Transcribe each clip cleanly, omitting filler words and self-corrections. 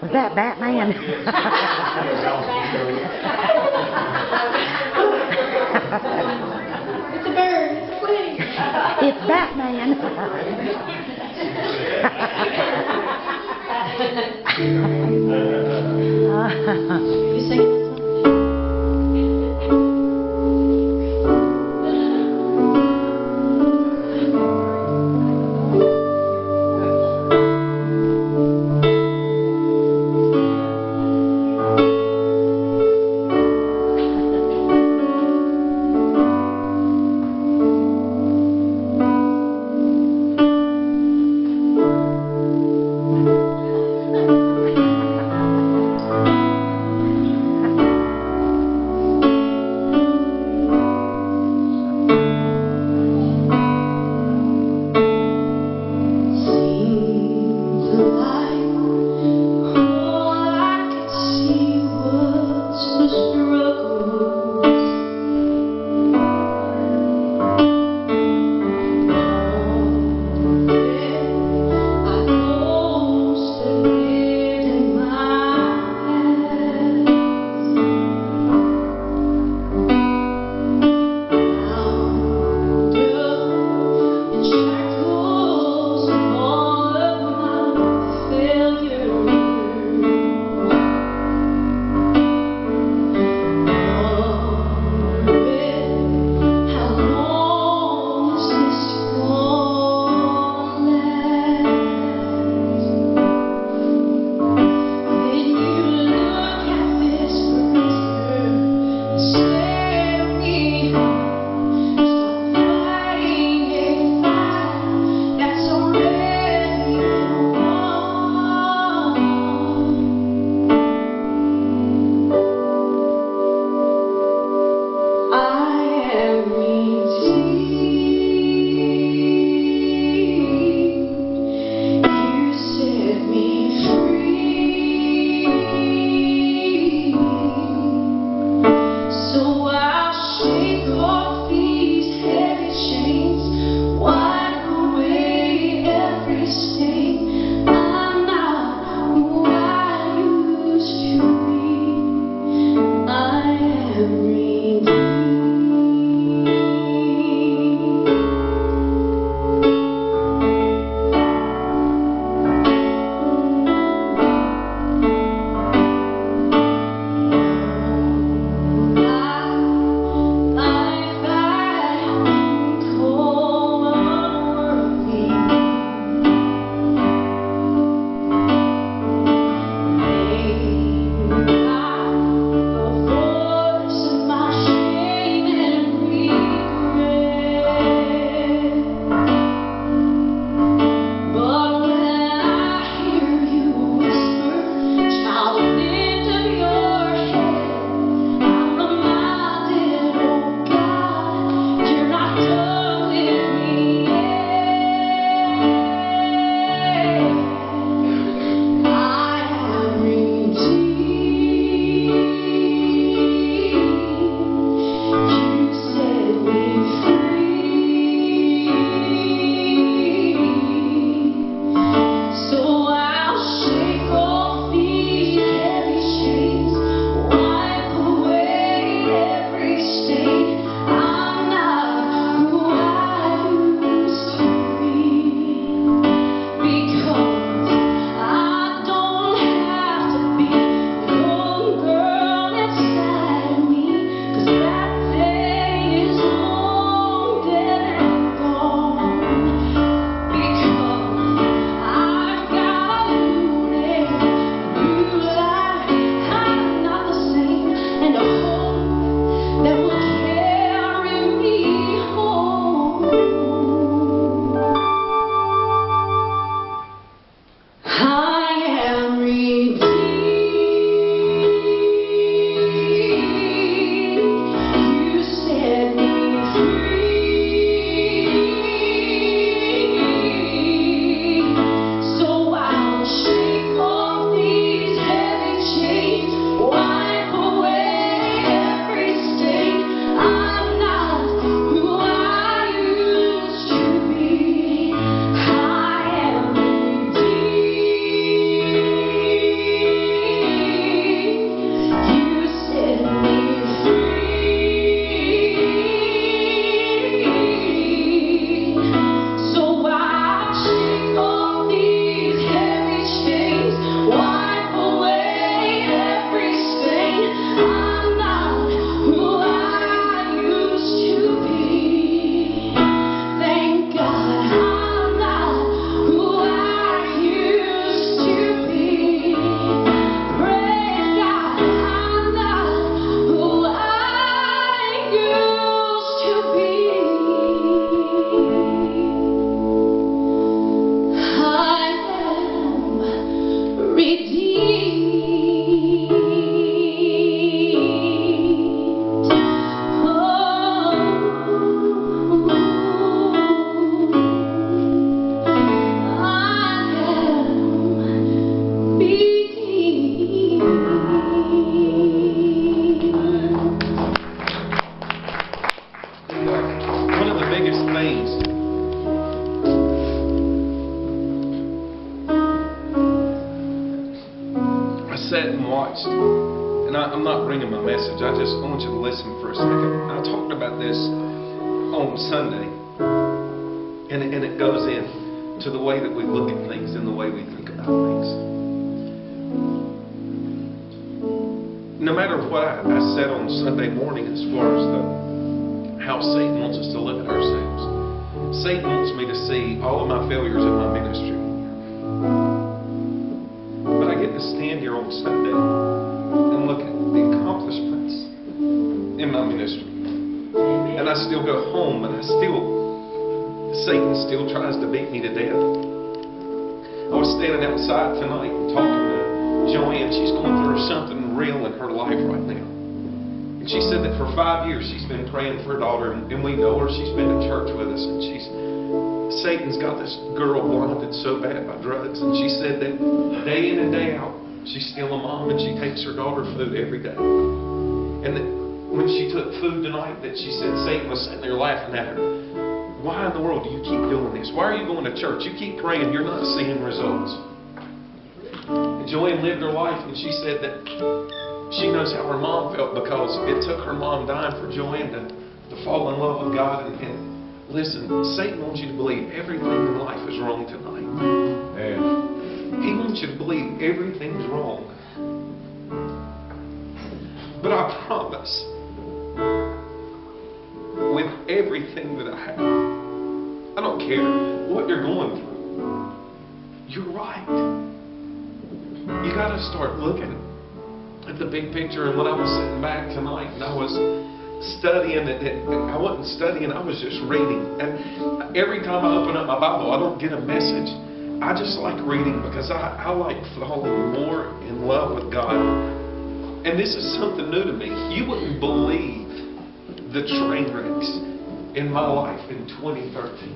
Was that Batman? It's a bird. It's a plane. It's Batman. You sing this one? sat and watched, and I'm not bringing my message. I want you to listen for a second. I talked about this on Sunday, and it goes into the way that we look at things and the way we think about things. No matter what I said on Sunday morning as far as how Satan wants us to look at ourselves. Satan wants me to see all of my failures in my ministry. But I get to stand here on Sunday and look at the accomplishments in my ministry. And I still go home and Satan still tries to beat me to death. I was standing outside tonight and talking to Joanne. She's going through something real in her life right now. And she said that for 5 years she's been praying for her daughter, and we know her. She's been to church with us, and Satan's got this girl blinded so bad by drugs. And she said that day in and day out, she's still a mom, and she takes her daughter food every day. And that when she took food tonight, that she said Satan was sitting there laughing at her. Why in the world do you keep doing this? Why are you going to church? You keep praying, you're not seeing results. And Joanne lived her life, and she said that she knows how her mom felt, because it took her mom dying for Joanne to fall in love with God. And listen, Satan wants you to believe everything in life is wrong tonight. He wants you to believe everything's wrong. But I promise, with everything that I have, I don't care what you're going through, you're right. You got to start looking at the big picture. And when I was sitting back tonight and I was studying, I wasn't studying, I was just reading. And every time I open up my Bible, I don't get a message. I just like reading, because I like falling more in love with God. And this is something new to me. You wouldn't believe the train wrecks in my life in 2013.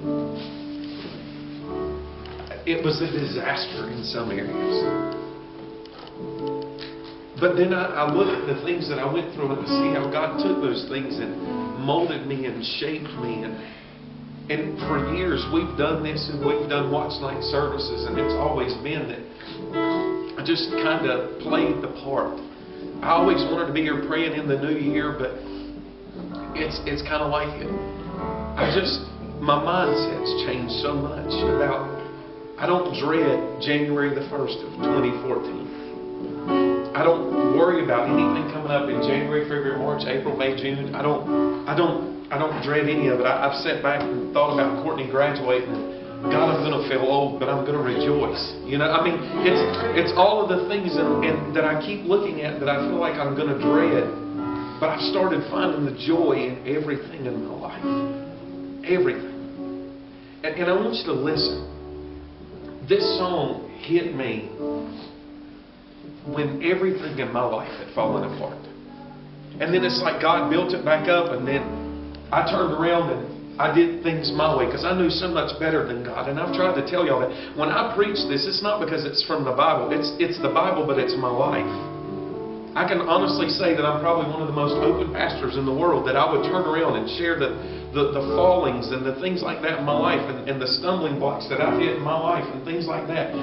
It was a disaster in some areas. But then I look at the things that I went through, and I see how God took those things and molded me and shaped me. And for years we've done this, and we've done watch night services, and it's always been that I just kind of played the part. I always wanted to be here praying in the new year, but it's kind of like my mindset's changed so much about, I don't dread January the 1st of 2014. I don't worry about anything coming up in January, February, March, April, May, June. I don't dread any of it. I've sat back and thought about Courtney graduating, and God, I'm going to feel old, but I'm going to rejoice. You know, I mean, it's all of the things that I keep looking at that I feel like I'm going to dread. But I've started finding the joy in everything in my life. Everything. And I want you to listen. This song hit me when everything in my life had fallen apart. And then it's like God built it back up, and then I turned around and I did things my way, because I knew so much better than God. And I've tried to tell y'all that when I preach this, it's not because it's from the Bible. It's the Bible, but it's my life. I can honestly say that I'm probably one of the most open pastors in the world, that I would turn around and share the fallings and the things like that in my life, and the stumbling blocks that I've hit in my life and things like that.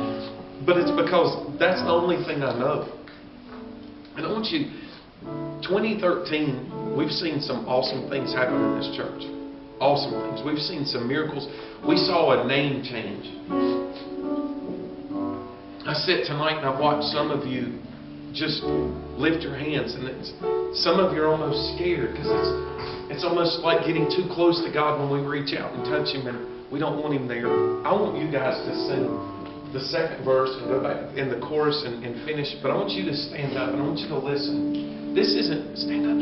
But it's because that's the only thing I know. And I want you, 2013, we've seen some awesome things happen in this church. Awesome things. We've seen some miracles. We saw a name change. I sit tonight and I've watched some of you just lift your hands, and some of you are almost scared, because it's almost like getting too close to God when we reach out and touch Him, and we don't want Him there. I want you guys to sing the second verse and go back in the chorus and finish, but I want you to stand up and I want you to listen. This isn't stand up.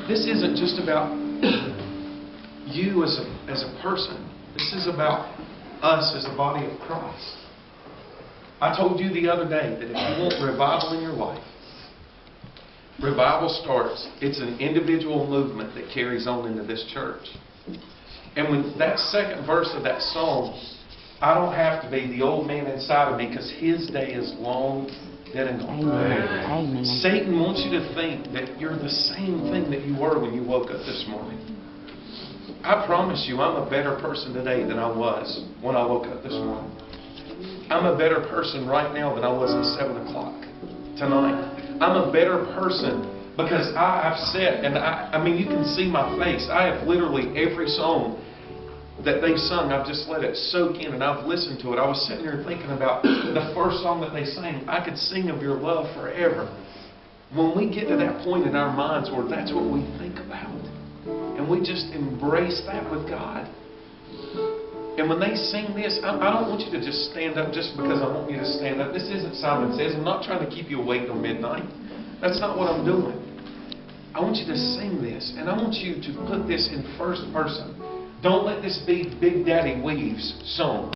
This isn't just about you as a person. This is about us as a body of Christ. I told you the other day that if you want revival in your life, revival starts. It's an individual movement that carries on into this church. And when that second verse of that song, I don't have to be the old man inside of me, because his day is long, dead and gone. Amen. Satan wants you to think that you're the same thing that you were when you woke up this morning. I promise you, I'm a better person today than I was when I woke up this morning. I'm a better person right now than I was at 7 o'clock tonight. I'm a better person because I've said, and I mean, you can see my face. I have literally every song that they've sung, I've just let it soak in and I've listened to it. I was sitting here thinking about the first song that they sang, I Could Sing of Your Love Forever. When we get to that point in our minds where that's what we think about, and we just embrace that with God. And when they sing this, I don't want you to just stand up just because I want you to stand up. This isn't Simon Says. I'm not trying to keep you awake till midnight. That's not what I'm doing. I want you to sing this, and I want you to put this in first person. Don't let this be Big Daddy Weave's song.